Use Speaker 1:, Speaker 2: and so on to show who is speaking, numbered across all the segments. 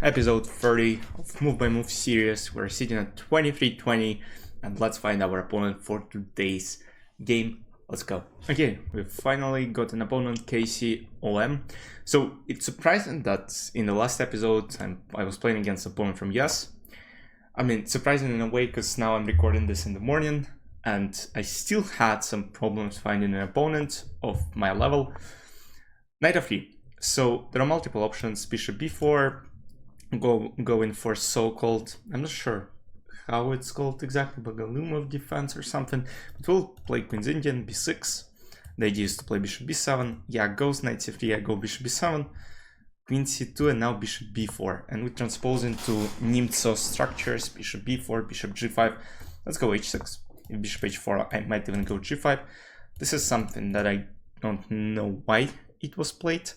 Speaker 1: Episode 30 of Move by Move series. We're sitting at 23-20 and let's find our opponent for today's game. Let's go. Okay, we've finally got an opponent, Casey OM. So it's surprising that in the last episode I was playing against an opponent from US. I mean, surprising in a way because now I'm recording this in the morning and I still had some problems finding an opponent of my level. Knight f3. So there are multiple options. Bishop b4, going for so-called, I'm not sure how it's called exactly, but Galumov defense or something. But we'll play Queen's Indian, b6. The idea is to play bishop b7. Yeah, goes knight c3, I go bishop b7, queen c2, and now bishop b4. And we transpose into Nimtsov structures, bishop b4, bishop g5. Let's go h6. If bishop h4, I might even go g5. This is something that I don't know why it was played.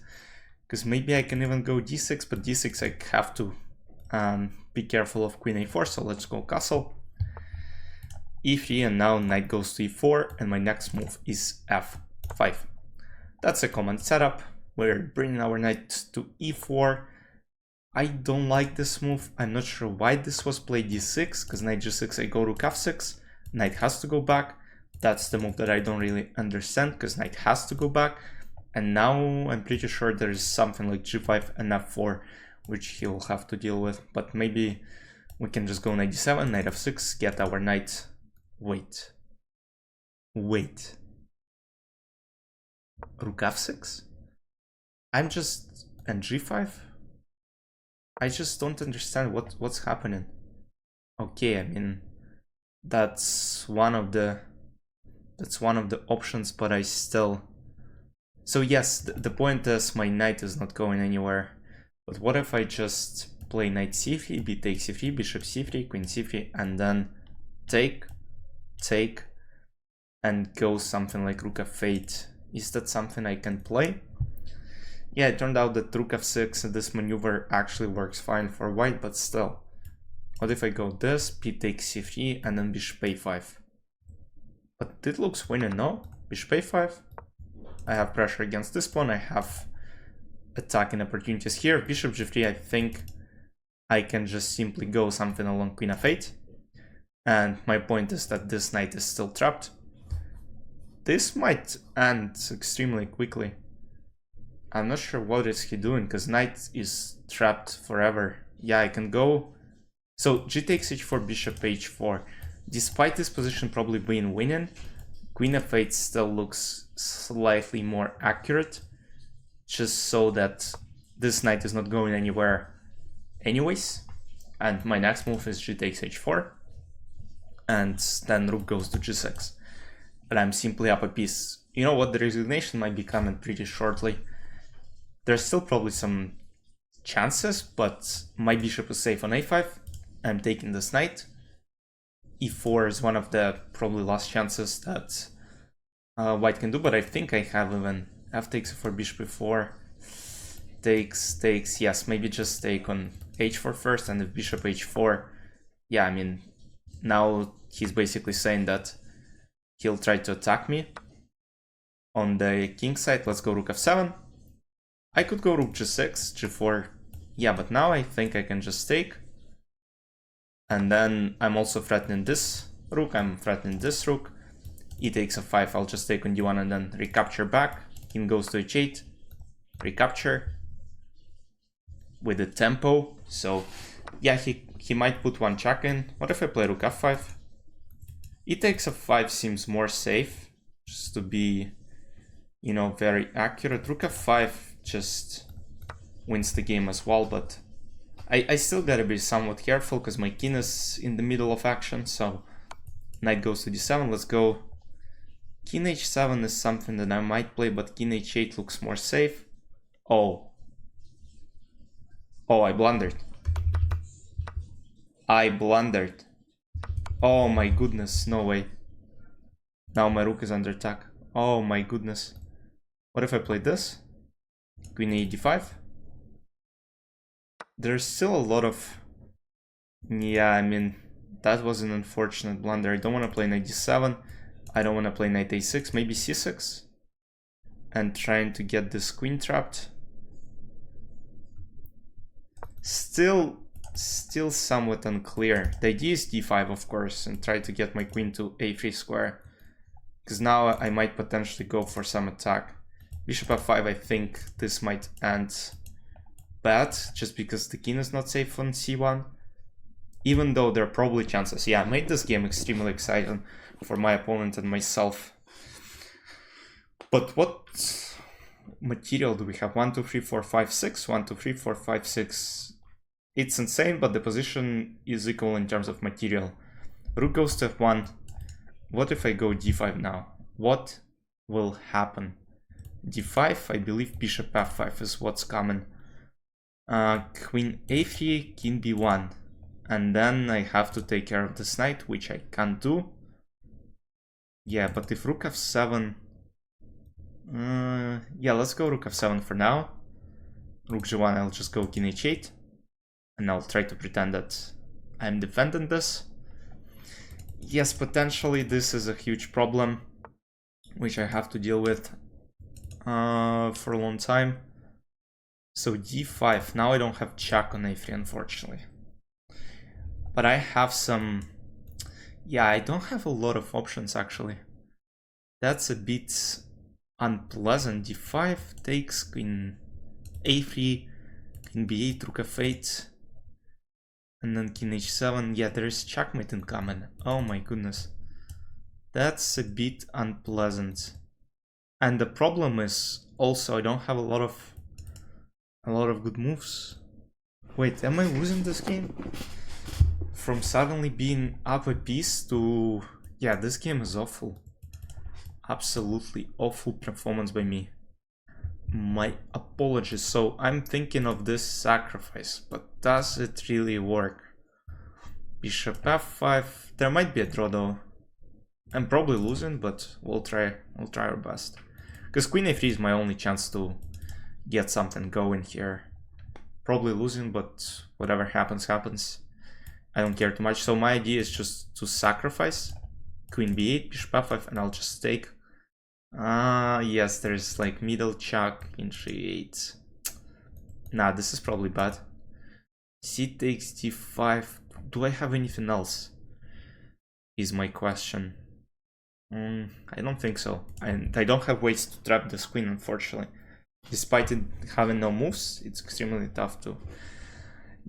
Speaker 1: Because maybe I can even go d6, but d6 I have to be careful of queen a4, so let's go castle. e3, and now knight goes to e4, and my next move is f5. That's a common setup. We're bringing our knight to e4. I don't like this move. I'm not sure why this was played d6, because knight g6 I go rook f6, knight has to go back. That's the move that I don't really understand, because knight has to go back. And now I'm pretty sure there's something like g5 and f4, which he'll have to deal with. But maybe we can just go knight d7, knight f6, get our knight. Wait. Rook f6? And g5? I just don't understand what's happening. Okay, I mean, that's one of the options, but I still... So yes, the point is my knight is not going anywhere. But what if I just play knight c3, b takes c3, bishop c3, queen c3, and then take, and go something like rook f8? Is that something I can play? Yeah, it turned out that rook f6 and this maneuver actually works fine for white, but still. What if I go this, b takes c3, and then bishop a5? But it looks winning, no? Bishop a5? I have pressure against this pawn, I have attacking opportunities here. Bishop g3, I think I can just simply go something along queen f8. And my point is that this knight is still trapped. This might end extremely quickly. I'm not sure what is he doing, because knight is trapped forever. Yeah, I can go... So g takes h4, bishop h4. Despite this position probably being winning, queen f8 still looks slightly more accurate, just so that this knight is not going anywhere anyways. And my next move is g takes h4, and then rook goes to g6. But I'm simply up a piece. You know what, the resignation might be coming pretty shortly. There's still probably some chances, but my bishop is safe on a5. I'm taking this knight. e4 is one of the probably last chances that white can do, but I think I have even f takes for bishop e4, takes, yes, maybe just take on h4 first, and if bishop h4, yeah, I mean, now he's basically saying that he'll try to attack me. On the king side, let's go rook f7. I could go rook g6, g4, yeah, but now I think I can just take. And then I'm also threatening this rook, I'm threatening this rook. E takes f5, I'll just take on d1 and then recapture back. King goes to h8, recapture with the tempo. So yeah, he might put one check in. What if I play rook f5? E takes f5 seems more safe, just to be, you know, very accurate. Rook f5 just wins the game as well, but I still gotta be somewhat careful because my king is in the middle of action. So knight goes to d7, let's go. King h7 is something that I might play, but king h8 looks more safe. Oh, I blundered. Oh my goodness, no way. Now my rook is under attack. Oh my goodness. What if I play this? Queen e5. There's still a lot of... Yeah, I mean, that was an unfortunate blunder. I don't want to play knight d7. I don't want to play knight a6, maybe c6. And trying to get this queen trapped. Still somewhat unclear. The idea is d5, of course, and try to get my queen to a3 square. Because now I might potentially go for some attack. Bishop f5, I think this might end bad, just because the king is not safe on c1. Even though there are probably chances. Yeah, I made this game extremely exciting for my opponent and myself. But what material do we have? 1, 2, 3, 4, 5, 6. 1, 2, 3, 4, 5, 6. It's insane, but the position is equal in terms of material. Rook goes to f1. What if I go d5 now? What will happen? d5, I believe bishop f5 is what's coming. Queen a3, king b1. And then I have to take care of this knight, which I can't do. Yeah, but if rook f7... yeah, let's go rook f7 for now. Rook g1, I'll just go king h8. And I'll try to pretend that I'm defending this. Yes, potentially this is a huge problem, which I have to deal with for a long time. So d5, now I don't have check on a3, unfortunately. But I have some... yeah, I don't have a lot of options, actually. That's a bit unpleasant. d5 takes queen a3, queen b8, rook f8, and then king h7. Yeah, there is checkmate incoming. Oh my goodness. That's a bit unpleasant. And the problem is also I don't have a lot of good moves. Wait, am I losing this game? From suddenly being up a piece to... yeah, this game is awful. Absolutely awful performance by me. My apologies. So I'm thinking of this sacrifice, but does it really work? Bishop f5. There might be a draw though. I'm probably losing, but we'll try our best. Because queen a3 is my only chance to get something going here. Probably losing, but whatever happens, happens. I don't care too much. So my idea is just to sacrifice queen b8, bishop f5, and I'll just take. Yes, there's like middle check in g8. Nah, this is probably bad. C takes d5. Do I have anything else? Is my question. I don't think so. And I don't have ways to trap this queen, unfortunately. Despite it having no moves, it's extremely tough to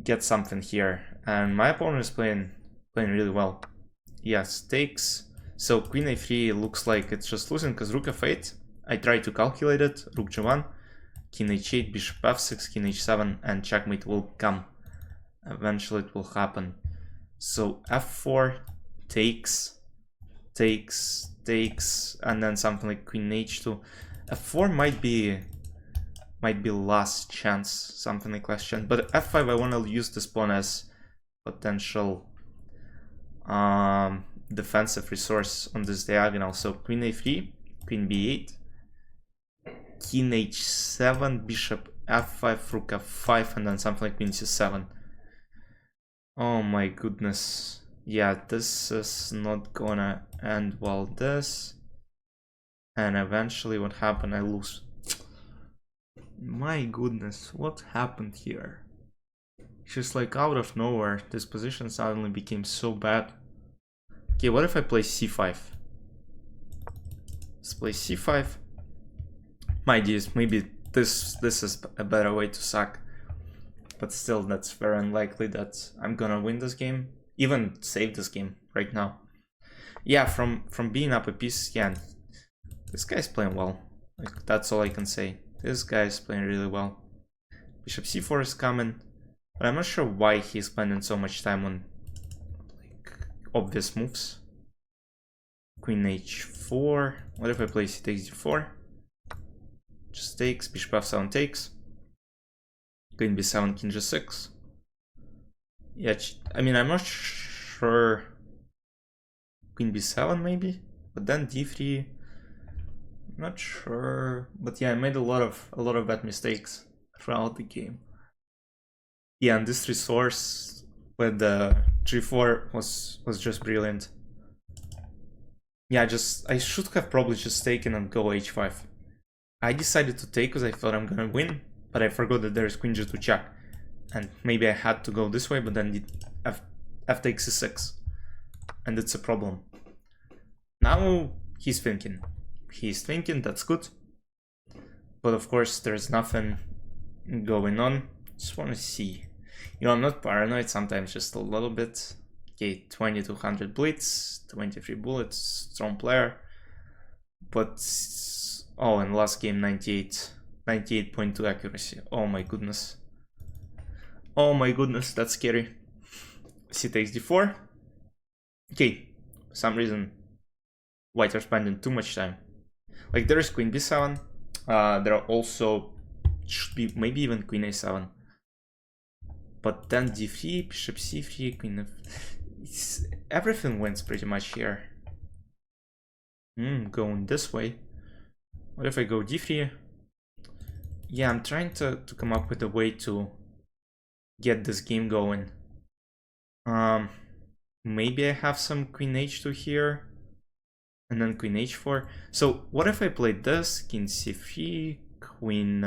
Speaker 1: get something here. And my opponent is playing really well. Yes, takes. So queen a3 looks like it's just losing because rook f8. I try to calculate it. Rook g1, king h8, bishop f6, king h7, and checkmate will come. Eventually it will happen. So f4 takes, and then something like queen h2. f4 might be last chance, something like last chance. But f5, I want to use this pawn as potential defensive resource on this diagonal. So queen a3, queen b8, king h7, bishop f5, rook f5, and then something like queen c7. Oh my goodness. Yeah, this is not gonna end well, this. And eventually what happened? I lose. My goodness, what happened here? Just like out of nowhere, this position suddenly became so bad. Okay, what if I play c5? Let's play c5. My idea is maybe this is a better way to sack. But still, that's very unlikely that I'm gonna win this game. Even save this game right now. Yeah, from being up a piece, yeah, this guy's playing well. Like, that's all I can say. This guy's playing really well. Bishop c4 is coming, but I'm not sure why he's spending so much time on like obvious moves. Queen h4. What if I play c takes d4? Just takes. Bishop f7 takes. Queen b7, king g6. Yeah, I mean, I'm not sure. Queen b7 maybe, but then d3. Not sure, but yeah, I made a lot of bad mistakes throughout the game. Yeah, and this resource with the g4 was just brilliant. Yeah, I should have probably just taken and go h5. I decided to take because I thought I'm gonna win, but I forgot that there's queen g2 check, And maybe I had to go this way, but then f takes e6. And it's a problem. Now he's thinking. He's thinking, that's good. But of course there's nothing going on. Just want to see. You know, I'm not paranoid, sometimes just a little bit. Okay, 2200 blitz, 23 bullets, strong player. But, oh, and last game 98.2 accuracy. Oh my goodness. Oh my goodness, that's scary. C takes d4. Okay, for some reason white are spending too much time. Like, there is queen b7. There are also, should be maybe even queen a7. But then d3, bishop c3, queen f... everything wins pretty much here. Going this way. What if I go d3? Yeah, I'm trying to come up with a way to get this game going. Maybe I have some queen h2 here. And then queen h4. So what if I played this? King c3, queen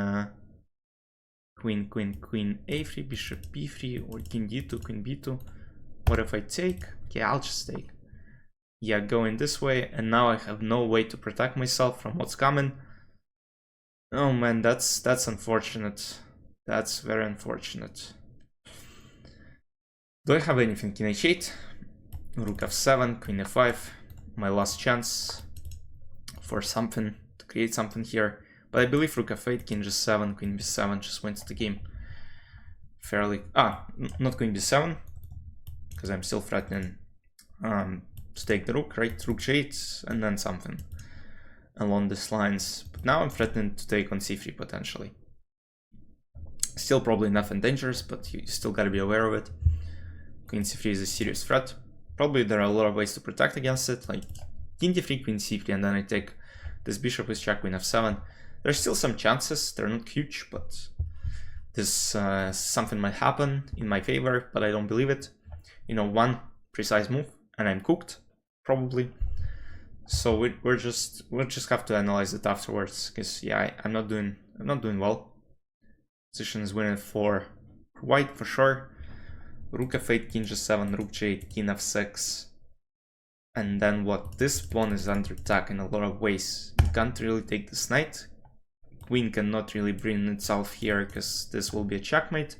Speaker 1: a3, bishop b3, or king d2, queen b2. What if I take? Okay, I'll just take. Yeah, going this way, and now I have no way to protect myself from what's coming. Oh man, that's unfortunate. That's very unfortunate. Do I have anything? King h8, rook f7, queen f5. My last chance for something, to create something here. But I believe rook f8, king g7, queen b7 just wins the game. Fairly... not queen b7, because I'm still threatening to take the rook, right? Rook g8, and then something along these lines. But now I'm threatening to take on c3 potentially. Still probably nothing dangerous, but you still gotta be aware of it. Queen c3 is a serious threat. Probably there are a lot of ways to protect against it, like king d3, queen c3, and then I take this bishop with check, queen f7. There's still some chances, they're not huge, but this something might happen in my favor, but I don't believe it. You know, one precise move and I'm cooked, probably. So we'll just have to analyze it afterwards, because yeah, I'm not doing well. Position is winning for white for sure. Rook f8, king g7, rook g8, king f6. And then what? This pawn is under attack in a lot of ways. You can't really take this knight. Queen cannot really bring itself here, because this will be a checkmate.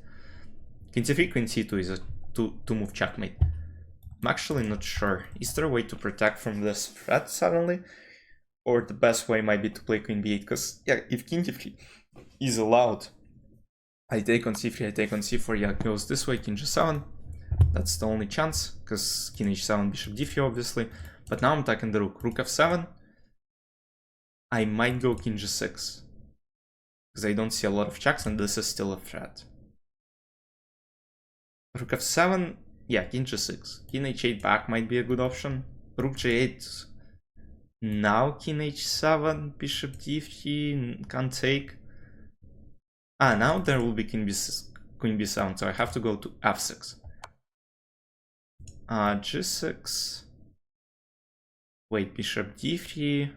Speaker 1: King c3, queen c2 is a two-move checkmate. I'm actually not sure. Is there a way to protect from this threat suddenly? Or the best way might be to play queen b8, because yeah, if king d3 is allowed, I take on c3, I take on c4, yeah, it goes this way, king g7. That's the only chance, because king h7, bishop d3 obviously. But now I'm attacking the rook. Rook f7. I might go king g6, because I don't see a lot of checks and this is still a threat. Rook f7, yeah, king g6. King h8 back might be a good option. Rook g8. Now king h7, bishop d3, can't take. Now there will be queen b7, so I have to go to f6. G6. Wait, bishop d3.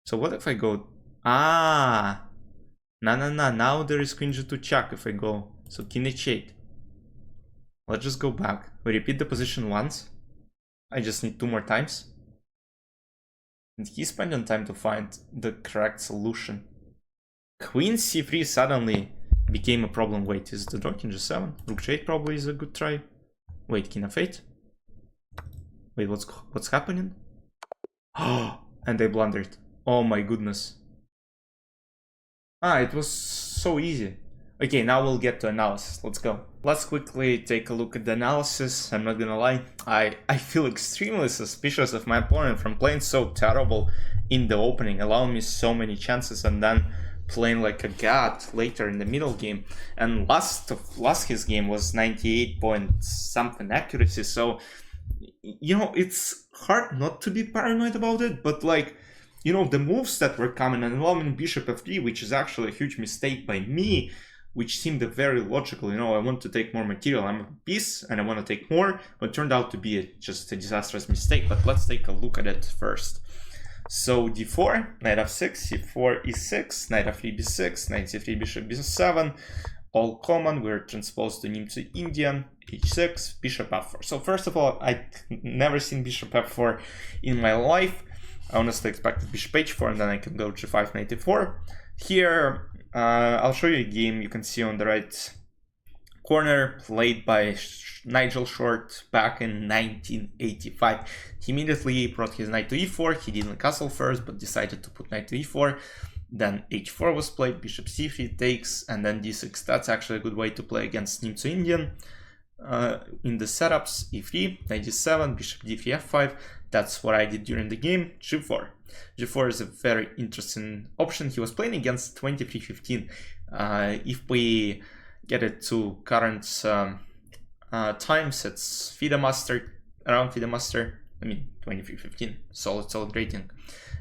Speaker 1: So what if I go... No, now there is queen g2 check if I go. So king h8. Let's just go back. We repeat the position once. I just need 2 more times. And he's spending time to find the correct solution. Queen c3 suddenly became a problem. Wait, is it the draw? King g7? Rook g8 probably is a good try. Wait, king f8? Wait, what's happening? Oh, and I blundered. Oh my goodness. It was so easy. Okay, now we'll get to analysis. Let's go. Let's quickly take a look at the analysis. I'm not gonna lie, I feel extremely suspicious of my opponent from playing so terrible in the opening, allowing me so many chances and then playing like a god later in the middle game. And last his game was 98 point something accuracy, so you know, it's hard not to be paranoid about it, but like, you know, the moves that were coming and allowing bishop f3, which is actually a huge mistake by me, which seemed very logical. You know, I want to take more material, I'm a piece and I want to take more, but turned out to be just a disastrous mistake. But let's take a look at it first. So d4, knight f6, c4 e6, knight f3 b6, knight c3 bishop b7, all common. We're transposed to Nimzo Indian, h6, bishop f4. So first of all, I never seen bishop f4 in my life. I honestly expected bishop h4, and then I can go g5, knight e4. Here, I'll show you a game you can see on the right corner, played by Nigel Short back in 1985. He immediately brought his knight to e4. He didn't castle first, but decided to put knight to e4. Then h4 was played, bishop c3 takes, and then d6. That's actually a good way to play against Nimzo Indian. In the setups, e3, knight d7, bishop d3, f5. That's what I did during the game. G4. G4 is a very interesting option. He was playing against 2315. If we get it to current times, it's FIDE Master, around FIDE Master. I mean, 2315, solid rating.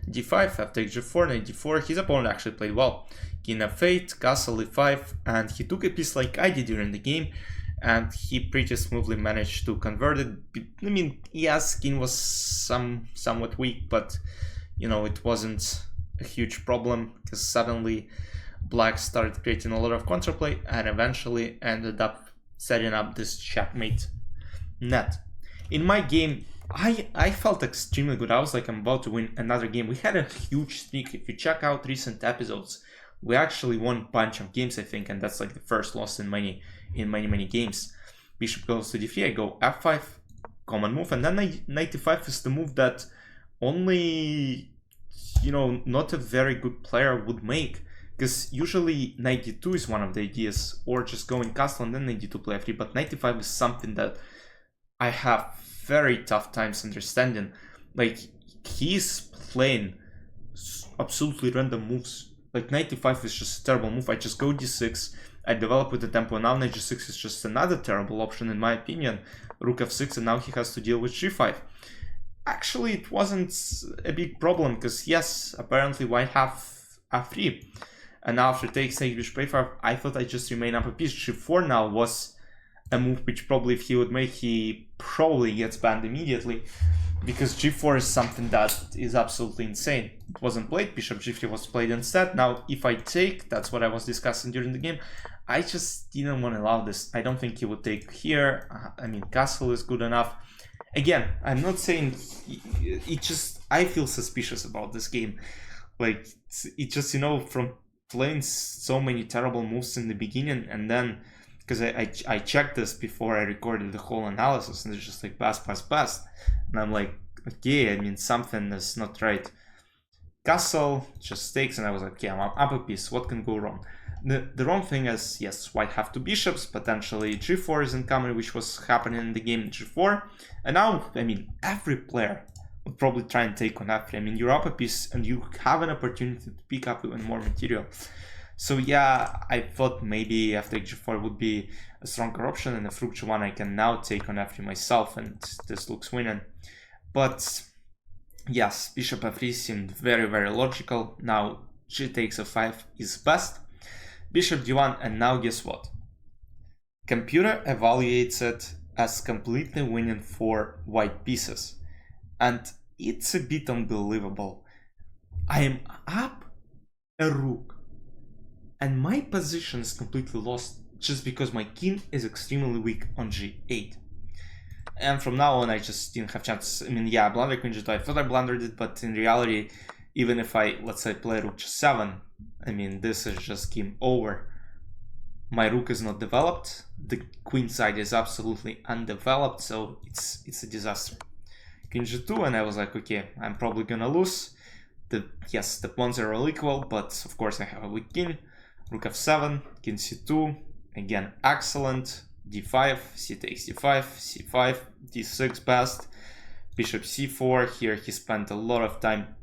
Speaker 1: d5, f takes g4, knight d4. His opponent actually played well. King f8, castle e5, and he took a piece like I did during the game, and he pretty smoothly managed to convert it. I mean, yes, king was somewhat weak, but you know, it wasn't a huge problem, because suddenly black started creating a lot of counterplay and eventually ended up setting up this checkmate net. In my game, I felt extremely good. I was like, I'm about to win another game. We had a huge streak. If you check out recent episodes, we actually won a bunch of games, I think, and that's like the first loss in many games. Bishop goes to d3, I go f5, common move, and then knight e5 is the move that only, you know, not a very good player would make, because usually knight d2 is one of the ideas, or just going castle and then knight d2 play f3, but knight e5 is something that I have very tough times understanding. Like, he's playing absolutely random moves. Like, knight e5 is just a terrible move. I just go d6, I develop with the tempo, now knight g6 is just another terrible option in my opinion. Rook f6, and now he has to deal with g5. Actually, it wasn't a big problem, because yes, apparently white have f3, and now after takes bishop a5, I thought I just remain up a piece. g4 now was a move which probably, if he would make, he probably gets banned immediately, because g4 is something that is absolutely insane. It wasn't played, bishop g3 was played instead. Now if I take, that's what I was discussing during the game, I just didn't want to allow this. I don't think he would take here. I mean, castle is good enough. Again, I'm not saying, it just, I feel suspicious about this game. Like, it just, you know, from playing so many terrible moves in the beginning, and then, because I checked this before I recorded the whole analysis, and it's just like pass. And I'm like, okay, I mean, something is not right. Castle just takes, and I was like, okay, I'm up a piece, what can go wrong? The wrong thing is, yes, white have two bishops, potentially g4 is incoming, which was happening in the game g4. And now, I mean, every player would probably try and take on f3. I mean, you're up a piece, and you have an opportunity to pick up even more material. So yeah, I thought maybe after g4 would be a stronger option, and if rook g1 I can now take on f3 myself, and this looks winning. But yes, bishop f3 seemed very logical. Now g takes f5 is best. Bishop d1, and now guess what? Computer evaluates it as completely winning for white pieces. And it's a bit unbelievable. I am up a rook, and my position is completely lost just because my king is extremely weak on g8. And from now on, I just didn't have chance. I mean, yeah, I blundered queen g2. I thought I blundered it, but in reality, even if I, let's say, play rook g7, I mean, this is just game over. My rook is not developed. The queen side is absolutely undeveloped, so it's a disaster. King g2, and I was like, okay, I'm probably gonna lose. Yes, the pawns are all equal, but of course I have a weak king. Rook f7, king c2, again excellent. d5, c takes d5, c5, d6 best. Bishop c4, here he spent a lot of time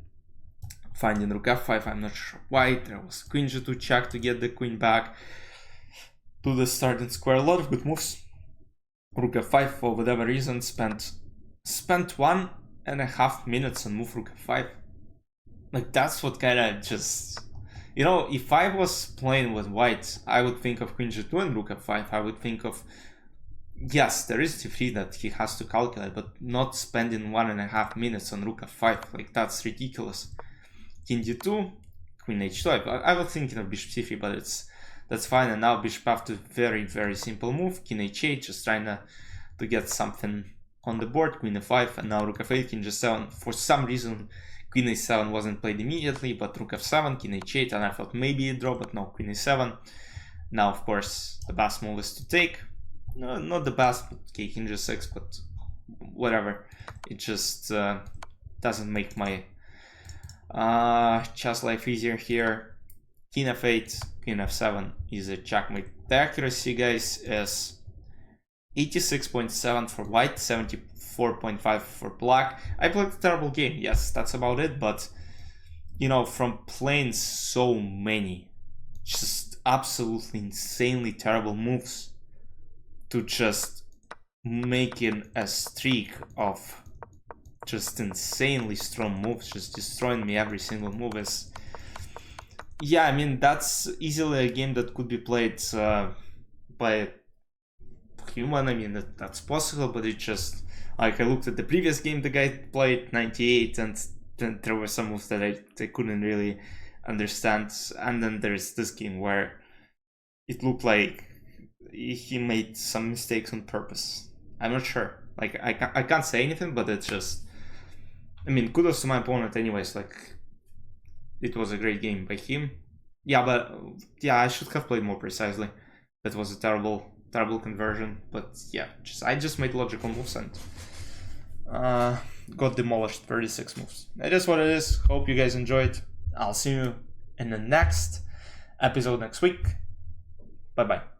Speaker 1: finding rook f5, I'm not sure why. There was queen g2 check to get the queen back to the starting square. A lot of good moves. Rook f5, for whatever reason, spent 1.5 minutes on move rook f5. Like, that's what kind of just, you know, if I was playing with white, I would think of queen g2 and rook f5. I would think of, yes, there is d3 that he has to calculate, but not spending 1.5 minutes on rook f5. Like, that's ridiculous. King d2, queen h2. I was thinking of bishop c3, but it's That's fine. And now bishop f2, very, very simple move. King h8, just trying to get something on the board. Queen f5, and now rook f8, king g7. For some reason, queen a7 wasn't played immediately, but rook f7, king h8, and I thought maybe a draw, but no, queen a7. Now, of course, the best move is to take. No, not the best, but okay, king g6, but whatever. It just doesn't make my chess life easier here. King f8, queen f7 is a checkmate. The accuracy, guys, is 86.7 for white, 74.5 for black. I played a terrible game, yes, that's about it, but you know, from playing so many just absolutely insanely terrible moves to just making a streak of just insanely strong moves, just destroying me every single move is, yeah, I mean, that's easily a game that could be played by a human. I mean, that's possible, but it just, like, I looked at the previous game the guy played, 98, and then there were some moves that I couldn't really understand, and then there's this game where it looked like he made some mistakes on purpose. I'm not sure, like, I can't say anything, but it's just, I mean, kudos to my opponent anyways, like, it was a great game by him. Yeah, but yeah, I should have played more precisely. That was a terrible conversion, but yeah, I just made logical moves and got demolished 36 moves. It is what it is. Hope you guys enjoyed. I'll see you in the next episode next week. Bye bye.